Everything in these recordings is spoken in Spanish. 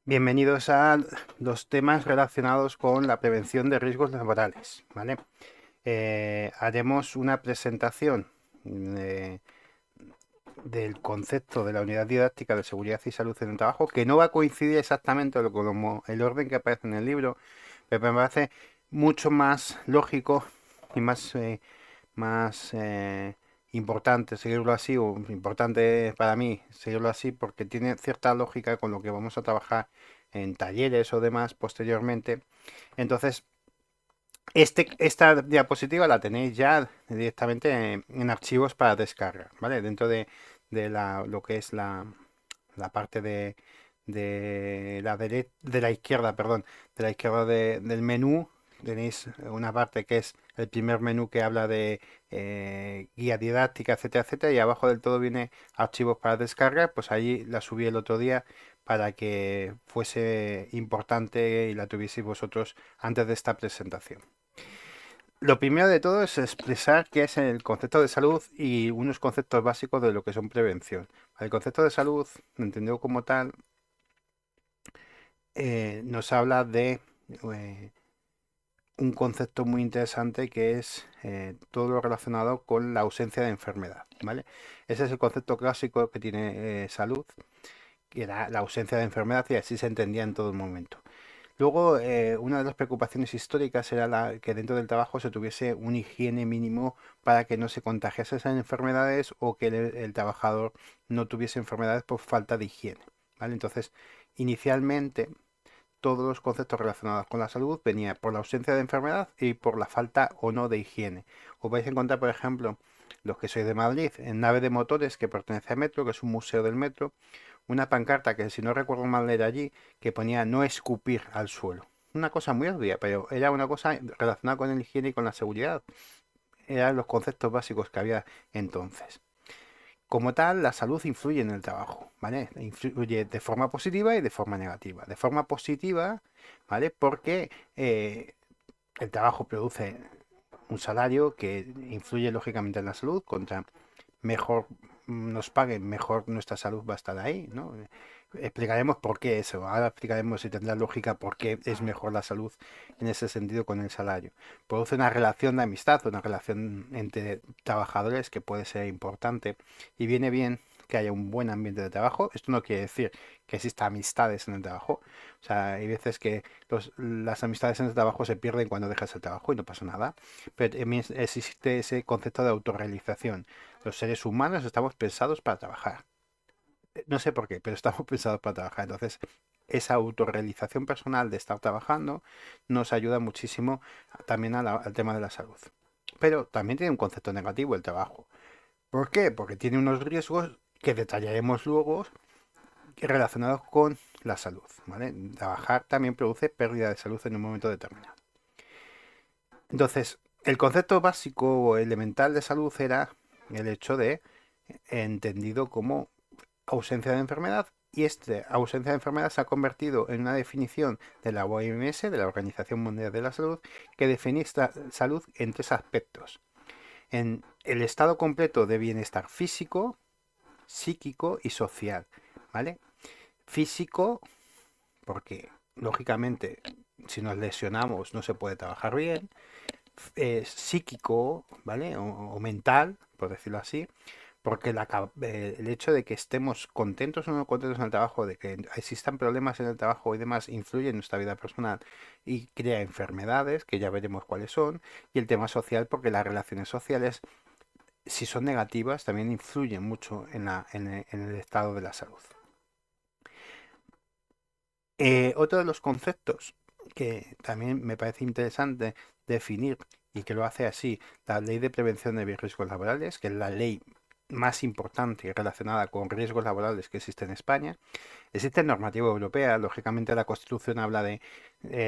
Bienvenidos a los temas relacionados con la prevención de riesgos laborales, ¿vale? Haremos una presentación eh, del concepto de la unidad didáctica de seguridad y salud en el trabajo, que no va a coincidir exactamente con el orden que aparece en el libro, pero me parece mucho más lógico y más importante seguirlo así, o importante para mí seguirlo así, porque tiene cierta lógica con lo que vamos a trabajar en talleres o demás posteriormente. Entonces, esta diapositiva la tenéis ya directamente en archivos para descarga, ¿vale? Dentro de lo que es la parte de la izquierda, perdón, de la izquierda del menú, tenéis una parte que es el primer menú que habla de guía didáctica, etcétera, etcétera, y abajo del todo viene archivos para descargar, pues allí la subí el otro día para que fuese importante y la tuvieseis vosotros antes de esta presentación. Lo primero de todo es expresar qué es el concepto de salud y unos conceptos básicos de lo que son prevención. El concepto de salud, entendido como tal, nos habla de eh, un concepto muy interesante que es todo lo relacionado con la ausencia de enfermedad, ¿vale? Ese es el concepto clásico que tiene salud, que era la ausencia de enfermedad y así se entendía en todo el momento. Luego, una de las preocupaciones históricas era que dentro del trabajo se tuviese un higiene mínimo para que no se contagiase esas enfermedades o que el trabajador no tuviese enfermedades por falta de higiene, ¿vale? Entonces, inicialmente, todos los conceptos relacionados con la salud venían por la ausencia de enfermedad y por la falta o no de higiene. Os vais a encontrar, por ejemplo, los que sois de Madrid, en Nave de Motores, que pertenece a Metro, que es un museo del Metro, una pancarta que, si no recuerdo mal, era allí, que ponía no escupir al suelo. Una cosa muy obvia, pero era una cosa relacionada con el higiene y con la seguridad. Eran los conceptos básicos que había entonces. Como tal, la salud influye en el trabajo, ¿vale? Influye de forma positiva y de forma negativa. De forma positiva, ¿vale? Porque el trabajo produce un salario que influye lógicamente en la salud. Contra mejor nos paguen, mejor nuestra salud va a estar ahí, ¿no? Explicaremos por qué eso. Ahora explicaremos si tendrá lógica por qué es mejor la salud en ese sentido con el salario. Produce una relación de amistad, una relación entre trabajadores que puede ser importante y viene bien que haya un buen ambiente de trabajo. Esto no quiere decir que exista amistades en el trabajo. O sea, hay veces que las amistades en el trabajo se pierden cuando dejas el trabajo y no pasa nada. Pero también existe ese concepto de autorrealización. Los seres humanos estamos pensados para trabajar. No sé por qué, pero estamos pensados para trabajar. Entonces, esa autorrealización personal de estar trabajando nos ayuda muchísimo también al tema de la salud. Pero también tiene un concepto negativo el trabajo. ¿Por qué? Porque tiene unos riesgos que detallaremos luego relacionados con la salud, ¿vale? Trabajar también produce pérdida de salud en un momento determinado. Entonces, el concepto básico o elemental de salud era el hecho de entendido como ausencia de enfermedad, y esta ausencia de enfermedad se ha convertido en una definición de la OMS, de la Organización Mundial de la Salud, que define esta salud en tres aspectos: en el estado completo de bienestar físico, psíquico y social, ¿vale? Físico, porque lógicamente si nos lesionamos no se puede trabajar bien. Psíquico, ¿vale? O mental, por decirlo así, porque el hecho de que estemos contentos o no contentos en el trabajo, de que existan problemas en el trabajo y demás, influye en nuestra vida personal y crea enfermedades, que ya veremos cuáles son, y el tema social, porque las relaciones sociales, si son negativas, también influyen mucho en el estado de la salud. Otro de los conceptos que también me parece interesante definir y que lo hace así la Ley de Prevención de Riesgos Laborales, que es la ley más importante relacionada con riesgos laborales que existe en España. Existe normativa europea, lógicamente la Constitución habla de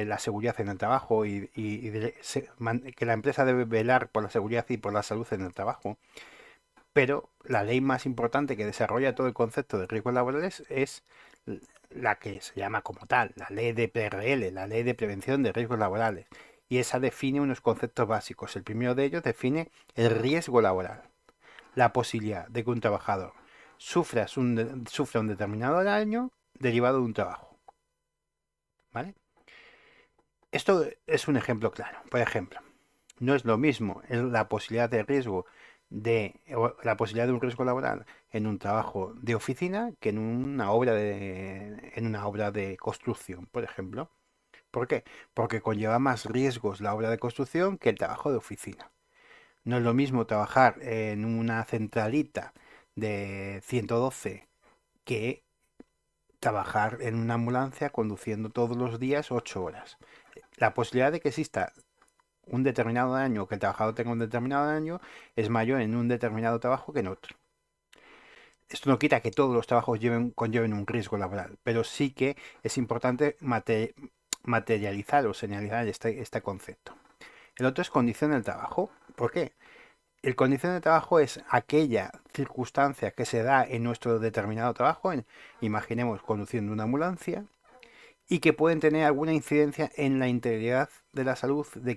la seguridad en el trabajo que la empresa debe velar por la seguridad y por la salud en el trabajo, pero la ley más importante que desarrolla todo el concepto de riesgos laborales es la que se llama como tal, la ley de PRL, la ley de prevención de riesgos laborales. Y esa define unos conceptos básicos. El primero de ellos define el riesgo laboral, la posibilidad de que un trabajador sufra un determinado daño derivado de un trabajo. ¿vale? Esto es un ejemplo claro. Por ejemplo, no es lo mismo la posibilidad de riesgo o la posibilidad de un riesgo laboral en un trabajo de oficina que en una obra de construcción, por ejemplo. ¿Por qué? Porque conlleva más riesgos la obra de construcción que el trabajo de oficina. No es lo mismo trabajar en una centralita de 112 que trabajar en una ambulancia conduciendo todos los días 8 horas. La posibilidad de que exista un determinado daño o que el trabajador tenga un determinado daño es mayor en un determinado trabajo que en otro. Esto no quita que todos los trabajos conlleven un riesgo laboral, pero sí que es importante materializar o señalizar este concepto. El otro es condición del trabajo. ¿Por qué? El condición de trabajo es aquella circunstancia que se da en nuestro determinado trabajo, imaginemos conduciendo una ambulancia, y que pueden tener alguna incidencia en la integridad de la salud de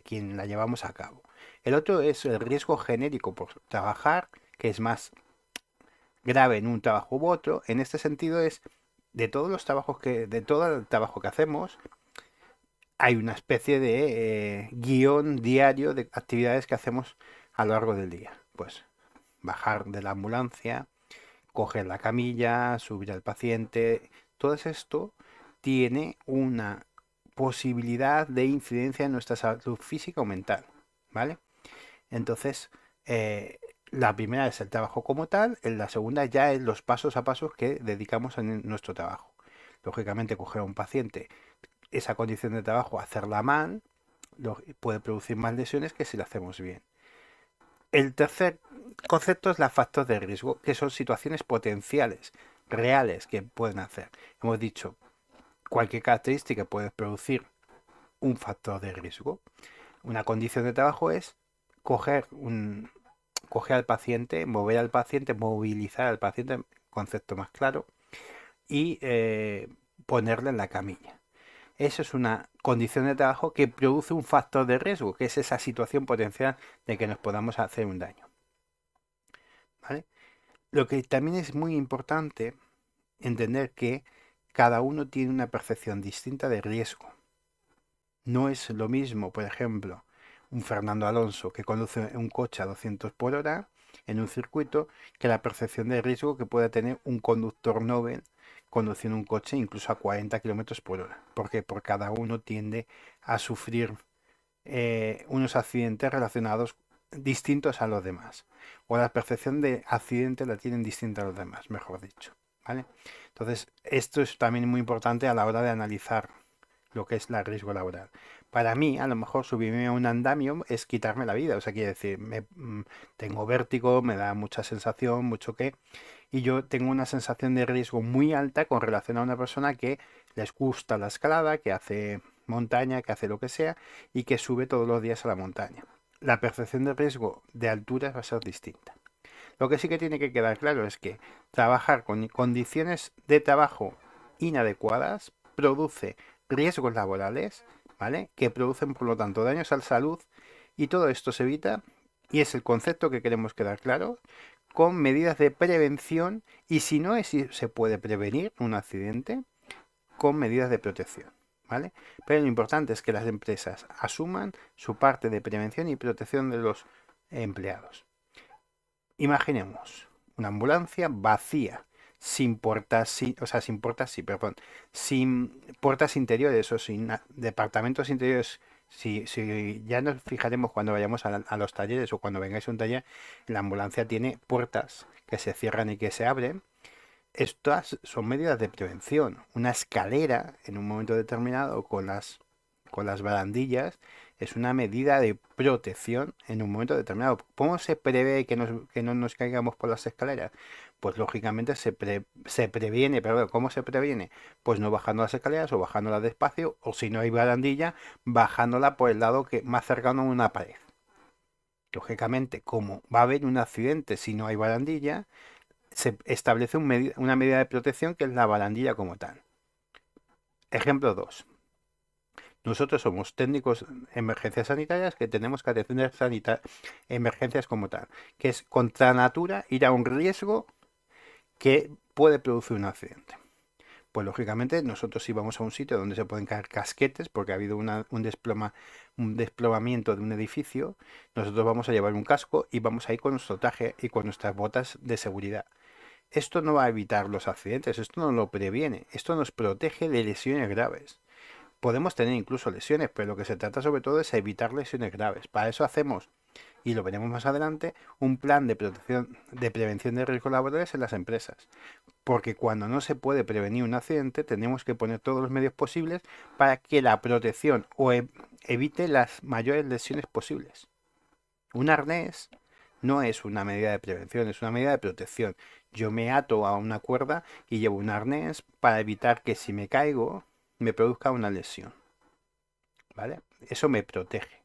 quien la llevamos a cabo. El otro es el riesgo genérico por trabajar, que es más grave en un trabajo u otro. En este sentido es de todo el trabajo que hacemos, hay una especie de guión diario de actividades que hacemos a lo largo del día. Pues bajar de la ambulancia, coger la camilla, subir al paciente, todo esto tiene una posibilidad de incidencia en nuestra salud física o mental, ¿vale? Entonces, la primera es el trabajo como tal, la segunda ya es los pasos a pasos que dedicamos en nuestro trabajo. Lógicamente, coger a un paciente, esa condición de trabajo, hacerla mal, puede producir más lesiones que si lo hacemos bien. El tercer concepto es la factor de riesgo, que son situaciones potenciales, reales que pueden hacer. Hemos dicho, cualquier característica puede producir un factor de riesgo. Una condición de trabajo es coger, coger al paciente, mover al paciente, movilizar al paciente, concepto más claro, y ponerle en la camilla. Eso es una condición de trabajo que produce un factor de riesgo, que es esa situación potencial de que nos podamos hacer un daño. ¿Vale? Lo que también es muy importante entender que cada uno tiene una percepción distinta de riesgo. No es lo mismo, por ejemplo, un Fernando Alonso que conduce un coche a 200 por hora en un circuito que la percepción de riesgo que puede tener un conductor Nobel conduciendo un coche incluso a 40 kilómetros por hora. ¿Por qué? Porque cada uno tiende a sufrir unos accidentes relacionados distintos a los demás. O la percepción de accidente la tienen distinta a los demás, mejor dicho. ¿Vale? Entonces, esto es también muy importante a la hora de analizar lo que es el riesgo laboral. Para mí, a lo mejor subirme a un andamio es quitarme la vida. O sea, quiere decir, tengo vértigo, me da mucha sensación, mucho que, y yo tengo una sensación de riesgo muy alta con relación a una persona que les gusta la escalada, que hace montaña, que hace lo que sea y que sube todos los días a la montaña. La percepción de riesgo de altura va a ser distinta. Lo que sí que tiene que quedar claro es que trabajar con condiciones de trabajo inadecuadas produce riesgos laborales, ¿vale? Que producen, por lo tanto, daños a la salud y todo esto se evita y es el concepto que queremos quedar claro con medidas de prevención y si no es si se puede prevenir un accidente con medidas de protección, ¿vale? Pero lo importante es que las empresas asuman su parte de prevención y protección de los empleados. Imaginemos una ambulancia vacía, sin puertas, sin puertas interiores o sin departamentos interiores. Si ya nos fijaremos cuando vayamos a los talleres o cuando vengáis a un taller, la ambulancia tiene puertas que se cierran y que se abren. Estas son medidas de prevención. Una escalera en un momento determinado con las barandillas es una medida de protección en un momento determinado. ¿Cómo se prevé que no nos caigamos por las escaleras? Pues lógicamente se previene, pero ¿cómo se previene? Pues no bajando las escaleras o bajándolas despacio o si no hay barandilla, bajándola por el lado que más cercano a una pared. Lógicamente, como va a haber un accidente si no hay barandilla, se establece una medida de protección que es la barandilla como tal. Ejemplo 2. Nosotros somos técnicos en emergencias sanitarias que tenemos que atender emergencias como tal, que es contra natura ir a un riesgo que puede producir un accidente. pues lógicamente nosotros si vamos a un sitio donde se pueden caer casquetes, porque ha habido un desplomamiento de un edificio, nosotros vamos a llevar un casco y vamos a ir con nuestro traje y con nuestras botas de seguridad. Esto no va a evitar los accidentes, esto no lo previene, esto nos protege de lesiones graves. Podemos tener incluso lesiones, pero lo que se trata sobre todo es evitar lesiones graves. Para eso hacemos, y lo veremos más adelante, un plan de protección, de prevención de riesgos laborales en las empresas. Porque cuando no se puede prevenir un accidente, tenemos que poner todos los medios posibles para que la protección evite las mayores lesiones posibles. Un arnés no es una medida de prevención, es una medida de protección. Yo me ato a una cuerda y llevo un arnés para evitar que si me caigo me produzca una lesión. ¿Vale? Eso me protege.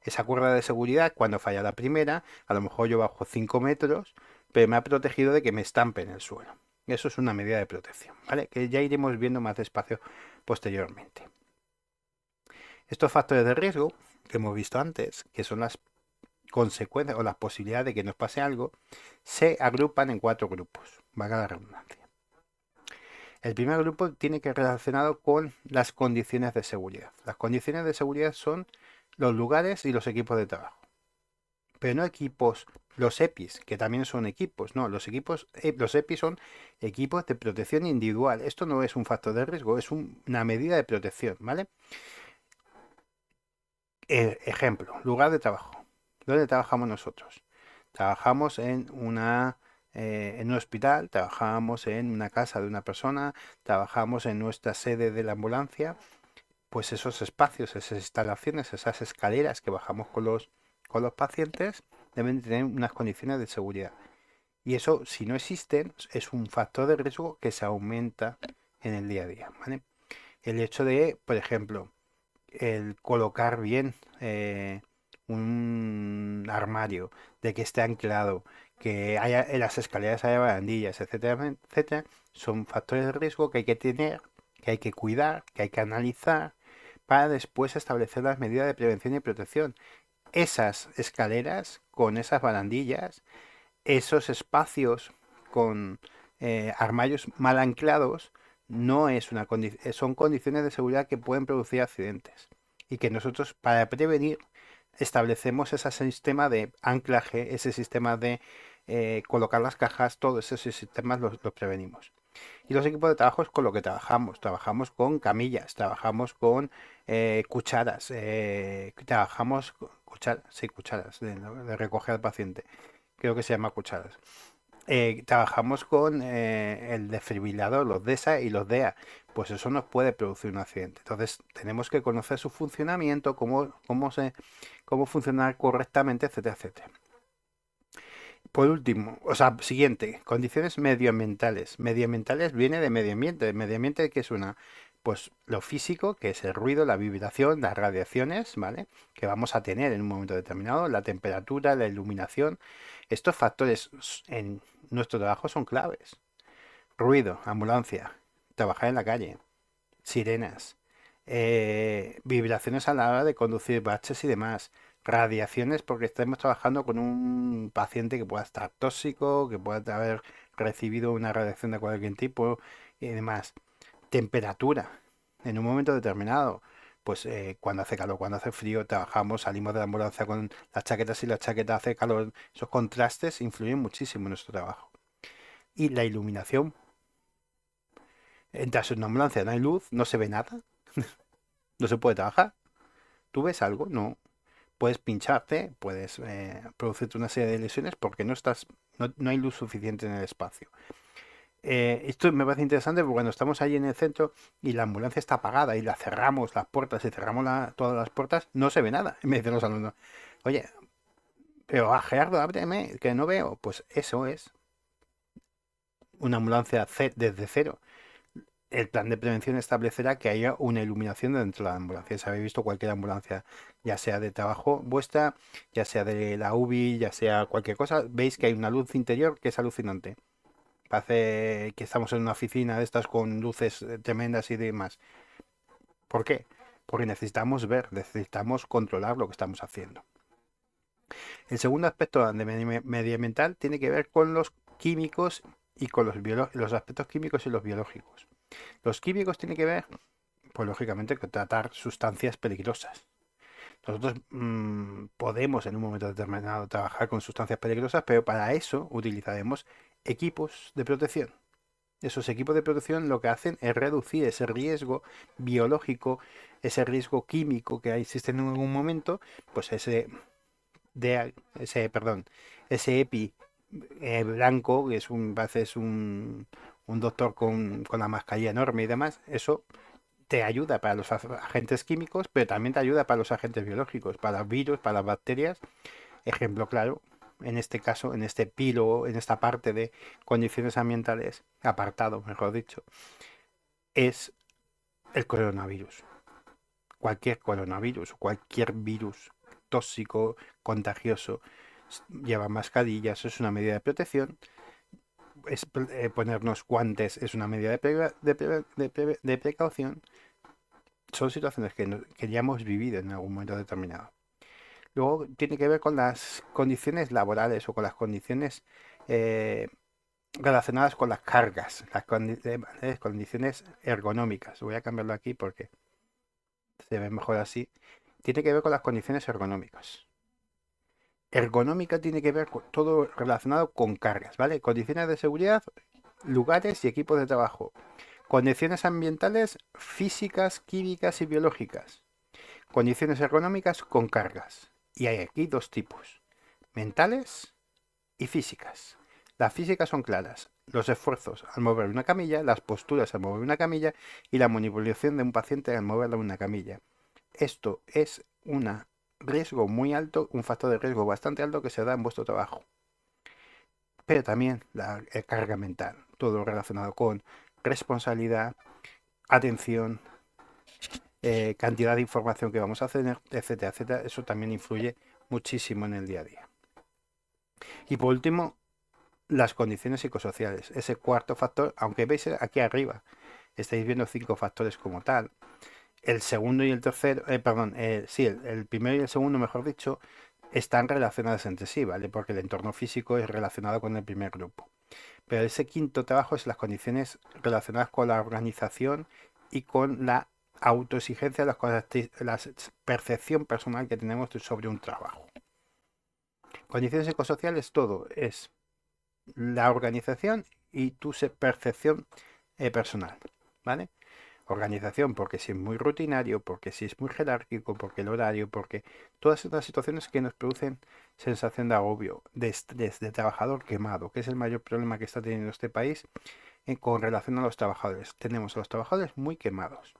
Esa cuerda de seguridad, cuando falla la primera, a lo mejor yo bajo 5 metros, pero me ha protegido de que me estampe en el suelo. Eso es una medida de protección, ¿vale? Que ya iremos viendo más despacio posteriormente. Estos factores de riesgo que hemos visto antes, que son las consecuencias o las posibilidades de que nos pase algo, se agrupan en 4 grupos, valga la redundancia. El primer grupo tiene que ver relacionado con las condiciones de seguridad. Las condiciones de seguridad son los lugares y los equipos de trabajo. Pero no equipos, los EPIs, que también son equipos, no, los EPIs son equipos de protección individual. Esto no es un factor de riesgo, es una medida de protección, ¿vale? Ejemplo, lugar de trabajo. ¿Dónde trabajamos nosotros? Trabajamos en un hospital, trabajamos en una casa de una persona, trabajamos en nuestra sede de la ambulancia. Pues esos espacios, esas instalaciones, esas escaleras que bajamos con los pacientes deben tener unas condiciones de seguridad. Y eso, si no existen, es un factor de riesgo que se aumenta en el día a día, ¿vale? El hecho de, por ejemplo, el colocar bien un armario, de que esté anclado, que haya en las escaleras haya barandillas, etcétera, etcétera, son factores de riesgo que hay que tener, que hay que cuidar, que hay que analizar para después establecer las medidas de prevención y protección. Esas escaleras con esas barandillas, esos espacios con armarios mal anclados, no es una son condiciones de seguridad que pueden producir accidentes y que nosotros para prevenir establecemos ese sistema de anclaje, ese sistema de colocar las cajas, todos esos sistemas los prevenimos. Y los equipos de trabajo es con lo que trabajamos. Trabajamos con camillas, trabajamos con cucharas, trabajamos con sí, cucharas de recoger al paciente. Creo que se llama cucharas. Trabajamos con el desfibrilador, los DESA y los DEA. Pues eso nos puede producir un accidente. Entonces tenemos que conocer su funcionamiento, cómo funcionar correctamente, etcétera, etcétera. Por último, o sea, siguiente, condiciones medioambientales. Medioambientales viene de medio ambiente. ¿Medio ambiente qué es una? Pues lo físico, que es el ruido, la vibración, las radiaciones, ¿vale? Que vamos a tener en un momento determinado, la temperatura, la iluminación. Estos factores en nuestro trabajo son claves. Ruido, ambulancia, trabajar en la calle, sirenas, vibraciones a la hora de conducir baches y demás, radiaciones porque estamos trabajando con un paciente que pueda estar tóxico, que pueda haber recibido una radiación de cualquier tipo y demás. Temperatura, en un momento determinado. Pues cuando hace calor, cuando hace frío, trabajamos, salimos de la ambulancia con las chaquetas y la chaqueta hace calor. Esos contrastes influyen muchísimo en nuestro trabajo. Y la iluminación. Entras en una ambulancia, no hay luz, no se ve nada, no se puede trabajar. ¿Tú ves algo? No. Puedes pincharte, puedes producirte una serie de lesiones porque no hay luz suficiente en el espacio. Esto me parece interesante porque cuando estamos allí en el centro y la ambulancia está apagada y la cerramos las puertas y cerramos todas las puertas, no se ve nada. Me dicen los alumnos, oye, pero Gerardo, ábreme, que no veo. Pues eso es una ambulancia desde cero. El plan de prevención establecerá que haya una iluminación dentro de la ambulancia. Si habéis visto cualquier ambulancia, ya sea de trabajo vuestra, ya sea de la UBI, ya sea cualquier cosa, veis que hay una luz interior que es alucinante. Parece que estamos en una oficina de estas con luces tremendas y demás. ¿Por qué? Porque necesitamos ver, necesitamos controlar lo que estamos haciendo. El segundo aspecto de medioambiental tiene que ver con los químicos y con los aspectos químicos y los biológicos. Los químicos tienen que ver, pues lógicamente, con tratar sustancias peligrosas. Nosotros podemos en un momento determinado trabajar con sustancias peligrosas, pero para eso utilizaremos equipos de protección. Esos equipos de protección lo que hacen es reducir ese riesgo biológico, ese riesgo químico que existe en algún momento, pues ese EPI blanco, que es un doctor con la mascarilla enorme y demás, eso te ayuda para los agentes químicos, pero también te ayuda para los agentes biológicos, para los virus, para las bacterias. Ejemplo claro, en este caso, en este pilo, en esta parte de condiciones ambientales, apartado, mejor dicho, es el coronavirus. Cualquier coronavirus, cualquier virus tóxico, contagioso, lleva mascarillas, es una medida de protección. Ponernos guantes es una medida de precaución. Son situaciones que ya hemos vivido en algún momento determinado. Luego tiene que ver con las condiciones laborales o con las condiciones eh, relacionadas con las cargas, las condiciones ergonómicas. Voy a cambiarlo aquí porque se ve mejor así. Tiene que ver con las condiciones ergonómicas. Ergonómica tiene que ver con todo relacionado con cargas, ¿vale? Condiciones de seguridad, lugares y equipos de trabajo. Condiciones ambientales, físicas, químicas y biológicas. Condiciones ergonómicas con cargas. Y hay aquí dos tipos, mentales y físicas. Las físicas son claras, los esfuerzos al mover una camilla, las posturas al mover una camilla y la manipulación de un paciente al moverlo en una camilla. Esto es un riesgo muy alto, un factor de riesgo bastante alto que se da en vuestro trabajo. Pero también la carga mental, todo relacionado con responsabilidad, atención, cantidad de información que vamos a tener, etcétera, etcétera. Eso también influye muchísimo en el día a día. Y por último, las condiciones psicosociales. Ese cuarto factor, aunque veis aquí arriba, estáis viendo 5 factores como tal. El segundo y el tercero, perdón, sí, el primero y el segundo, mejor dicho, están relacionados entre sí, ¿vale? Porque el entorno físico es relacionado con el primer grupo. Pero ese quinto trabajo es las condiciones relacionadas con la organización y con la autoexigencia, la percepción personal que tenemos sobre un trabajo. Condiciones psicosociales, todo es la organización y tu percepción personal, ¿vale? Organización porque si es muy rutinario, porque si es muy jerárquico, porque el horario, porque todas estas situaciones que nos producen sensación de agobio, de estrés, de trabajador quemado, que es el mayor problema que está teniendo este país con relación a los trabajadores. Tenemos a los trabajadores muy quemados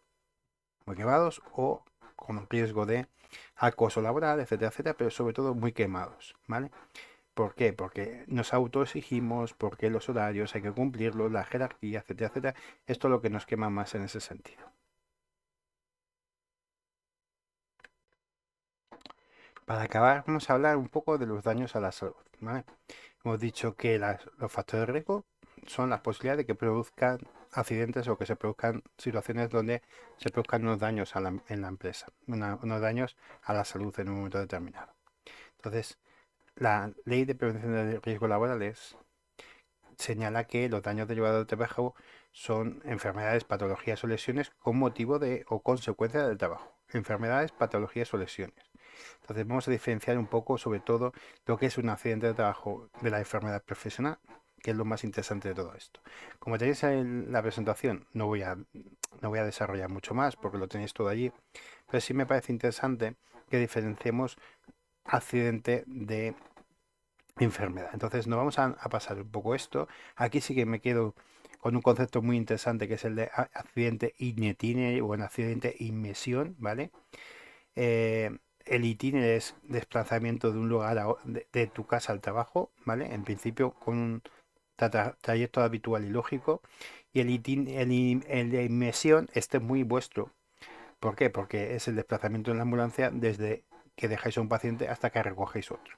o con riesgo de acoso laboral, etcétera, etcétera, pero sobre todo muy quemados, ¿vale? ¿Por qué? Porque nos autoexigimos, porque los horarios hay que cumplirlos, la jerarquía, etcétera, etcétera. Esto es lo que nos quema más en ese sentido. Para acabar, vamos a hablar un poco de los daños a la salud, ¿vale? Hemos dicho que los factores de riesgo son las posibilidades de que produzcan accidentes o que se produzcan situaciones donde se produzcan unos daños en la empresa, unos daños a la salud en un momento determinado. Entonces, la ley de prevención de riesgos laborales señala que los daños derivados del trabajo son enfermedades, patologías o lesiones con motivo de o consecuencia del trabajo. Enfermedades, patologías o lesiones. Entonces vamos a diferenciar un poco sobre todo lo que es un accidente de trabajo de la enfermedad profesional, que es lo más interesante de todo esto. Como tenéis en la presentación, no voy a desarrollar mucho más porque lo tenéis todo allí, pero sí me parece interesante que diferenciemos accidente de enfermedad. Entonces nos vamos a pasar un poco esto. Aquí sí que me quedo con un concepto muy interesante que es el de accidente itinere o en accidente inmesión, ¿vale? El itinere es desplazamiento de un lugar de tu casa al trabajo, ¿vale? En principio con un trayecto habitual y lógico. Y el de inmesión, este es muy vuestro. ¿Por qué? Porque es el desplazamiento en la ambulancia desde que dejáis a un paciente hasta que recogéis otro,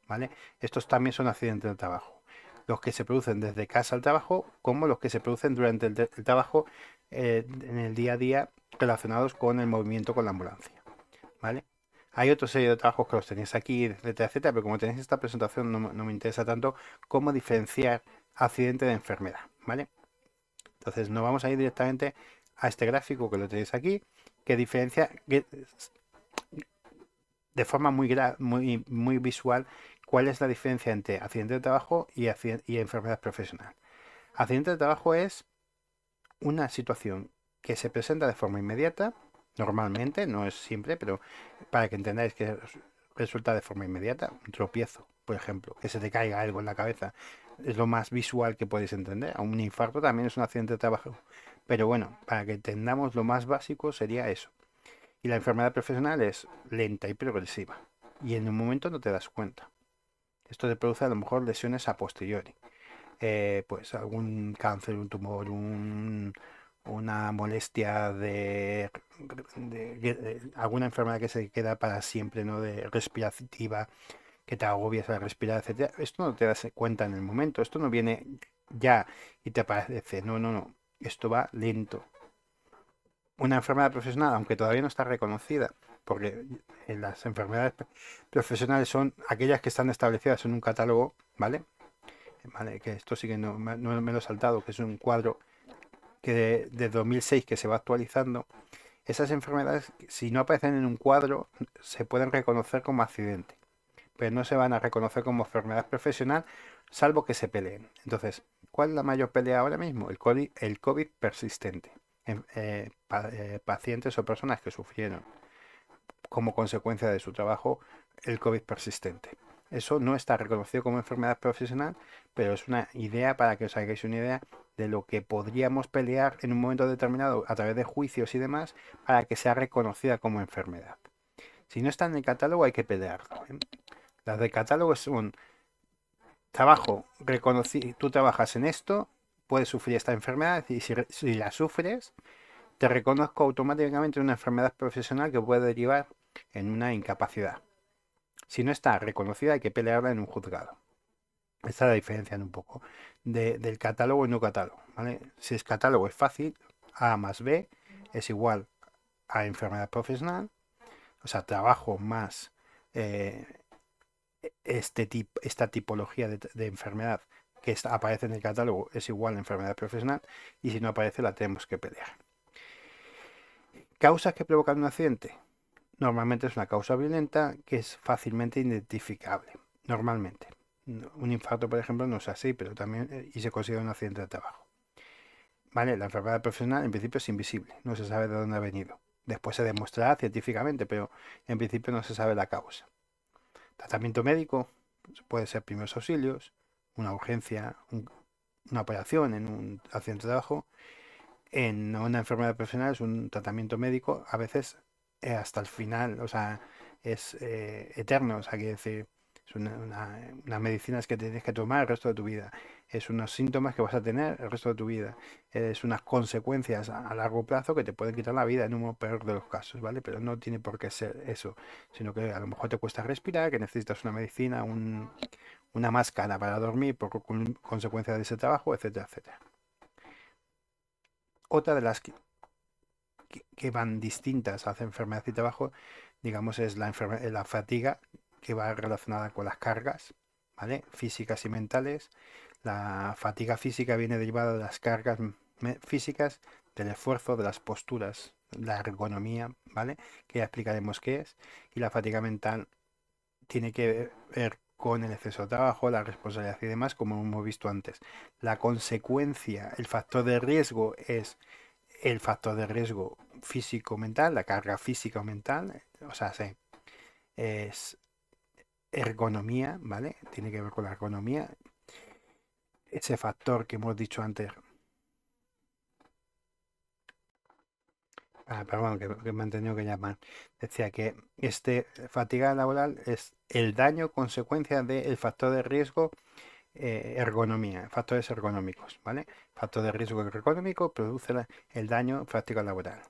¿vale? Estos también son accidentes de trabajo. Los que se producen desde casa al trabajo, como los que se producen durante el trabajo en el día a día relacionados con el movimiento con la ambulancia, ¿vale? Hay otra serie de trabajos que los tenéis aquí, etcétera, etcétera, pero como tenéis esta presentación no me interesa tanto cómo diferenciar accidente de enfermedad, ¿vale? Entonces nos vamos a ir directamente a este gráfico que lo tenéis aquí, que diferencia de forma muy visual cuál es la diferencia entre accidente de trabajo y enfermedad profesional. Accidente de trabajo es una situación que se presenta de forma inmediata, normalmente, no es siempre, pero para que entendáis que resulta de forma inmediata, un tropiezo, por ejemplo, que se te caiga algo en la cabeza, es lo más visual que podéis entender. Un infarto también es un accidente de trabajo, pero bueno, para que entendamos lo más básico sería eso. Y la enfermedad profesional es lenta y progresiva, y en un momento no te das cuenta. Esto te produce a lo mejor lesiones a posteriori, pues algún cáncer, un tumor, una molestia de alguna enfermedad que se queda para siempre, ¿no? De respirativa, que te agobias al respirar, etcétera. Esto no te das cuenta en el momento, esto no viene ya y te aparece, no, no, no, esto va lento. Una enfermedad profesional, aunque todavía no está reconocida, porque las enfermedades profesionales son aquellas que están establecidas en un catálogo, ¿vale? ¿Vale? Que esto sí que no me lo he saltado, que es un cuadro que de 2006 que se va actualizando. Esas enfermedades, si no aparecen en un cuadro, se pueden reconocer como accidente, pero no se van a reconocer como enfermedad profesional, salvo que se peleen. Entonces, ¿cuál es la mayor pelea ahora mismo? El COVID persistente. Pacientes o personas que sufrieron como consecuencia de su trabajo el COVID persistente. Eso no está reconocido como enfermedad profesional, pero es una idea para que os hagáis una idea de lo que podríamos pelear en un momento determinado a través de juicios y demás para que sea reconocida como enfermedad. Si no está en el catálogo hay que pelearlo, ¿eh? Las de catálogo son trabajo reconocido, tú trabajas en esto, puedes sufrir esta enfermedad y si la sufres, te reconozco automáticamente una enfermedad profesional que puede derivar en una incapacidad. Si no está reconocida, hay que pelearla en un juzgado. Esta es la diferencia un poco del catálogo y no catálogo, ¿vale? Si es catálogo es fácil, A más B es igual a enfermedad profesional, o sea, trabajo más eh, esta tipología de enfermedad que aparece en el catálogo es igual a enfermedad profesional y si no aparece la tenemos que pelear. ¿Causas que provocan un accidente? Normalmente es una causa violenta que es fácilmente identificable. Normalmente. Un infarto, por ejemplo, no es así, pero también y se considera un accidente de trabajo. ¿Vale? La enfermedad profesional en principio es invisible, no se sabe de dónde ha venido. Después se demostrará científicamente, pero en principio no se sabe la causa. Tratamiento médico puede ser primeros auxilios, una urgencia, una operación en un accidente de trabajo. En una enfermedad profesional es un tratamiento médico, a veces hasta el final, o sea, es eterno, o sea, quiere decir, es unas medicinas que tienes que tomar el resto de tu vida, es unos síntomas que vas a tener el resto de tu vida, es unas consecuencias a largo plazo que te pueden quitar la vida en un peor de los casos, ¿vale? Pero no tiene por qué ser eso, sino que a lo mejor te cuesta respirar, que necesitas una medicina, una máscara para dormir por consecuencia de ese trabajo, etcétera, etcétera. Otra de las que van distintas hacia enfermedad y trabajo, digamos, es la fatiga, que va relacionada con las cargas, ¿vale? Físicas y mentales. La fatiga física viene derivada de las cargas físicas, del esfuerzo, de las posturas, la ergonomía, ¿vale? Que ya explicaremos qué es. Y la fatiga mental tiene que ver con el exceso de trabajo, la responsabilidad y demás, como hemos visto antes. La consecuencia, el factor de riesgo es el factor de riesgo físico-mental, la carga física o mental, o sea, sí, es ergonomía, ¿vale? Tiene que ver con la ergonomía. Ese factor que hemos dicho antes, perdón, que me han tenido que llamar, decía que fatiga laboral es el daño consecuencia del factor de riesgo ergonomía, factores ergonómicos, ¿vale? Factor de riesgo ergonómico produce el daño fatiga laboral.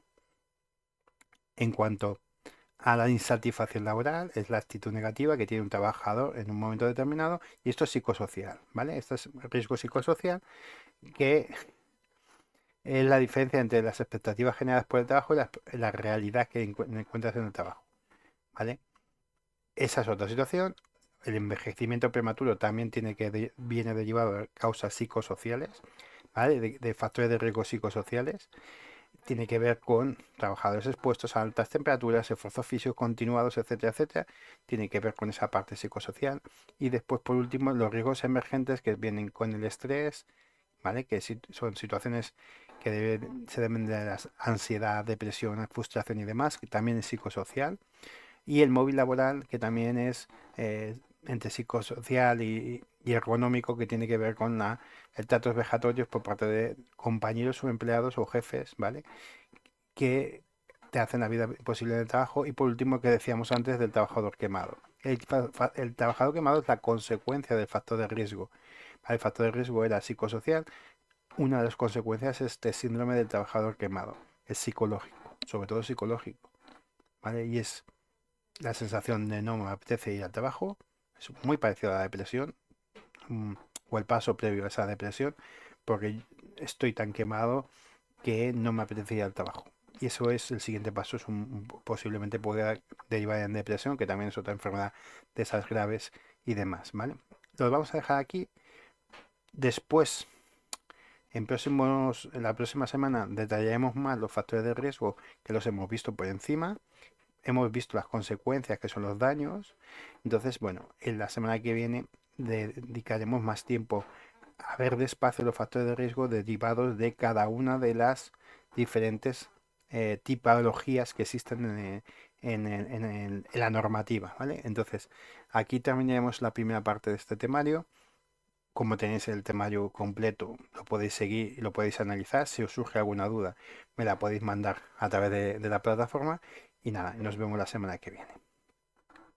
En cuanto a la insatisfacción laboral, es la actitud negativa que tiene un trabajador en un momento determinado y esto es psicosocial, ¿vale? Esto es riesgo psicosocial, que es la diferencia entre las expectativas generadas por el trabajo y la realidad que encuentras en el trabajo, ¿vale? Esa es otra situación. El envejecimiento prematuro también viene derivado de causas psicosociales, ¿vale? De factores de riesgo psicosociales. Tiene que ver con trabajadores expuestos a altas temperaturas, esfuerzos físicos continuados, etcétera, etcétera. Tiene que ver con esa parte psicosocial. Y después, por último, los riesgos emergentes que vienen con el estrés, ¿vale? Que son situaciones que se deben de la ansiedad, depresión, frustración y demás, que también es psicosocial. Y el móvil laboral, que también es entre psicosocial y ergonómico, que tiene que ver con el tratos vejatorios por parte de compañeros o empleados o jefes, ¿vale? Que te hacen la vida imposible en el trabajo. Y por último, que decíamos antes del trabajador quemado. El trabajador quemado es la consecuencia del factor de riesgo. ¿Vale? El factor de riesgo era psicosocial. Una de las consecuencias es este síndrome del trabajador quemado. Es psicológico, sobre todo psicológico, ¿vale? Y es la sensación de no me apetece ir al trabajo. Es muy parecido a la depresión, mm, o el paso previo a esa depresión, porque estoy tan quemado que no me apetece ir al trabajo. Y eso es el siguiente paso, posiblemente pueda derivar en depresión, que también es otra enfermedad de esas graves y demás, ¿vale? Los vamos a dejar aquí. Después, en la próxima semana detallaremos más los factores de riesgo que los hemos visto por encima. Hemos visto las consecuencias que son los daños. Entonces, bueno, en la semana que viene dedicaremos más tiempo a ver despacio los factores de riesgo derivados de cada una de las diferentes tipologías que existen en la normativa, ¿vale? Entonces, aquí terminaremos la primera parte de este temario. Como tenéis el temario completo, lo podéis seguir y lo podéis analizar. Si os surge alguna duda, me la podéis mandar a través de la plataforma. Y nada, nos vemos la semana que viene.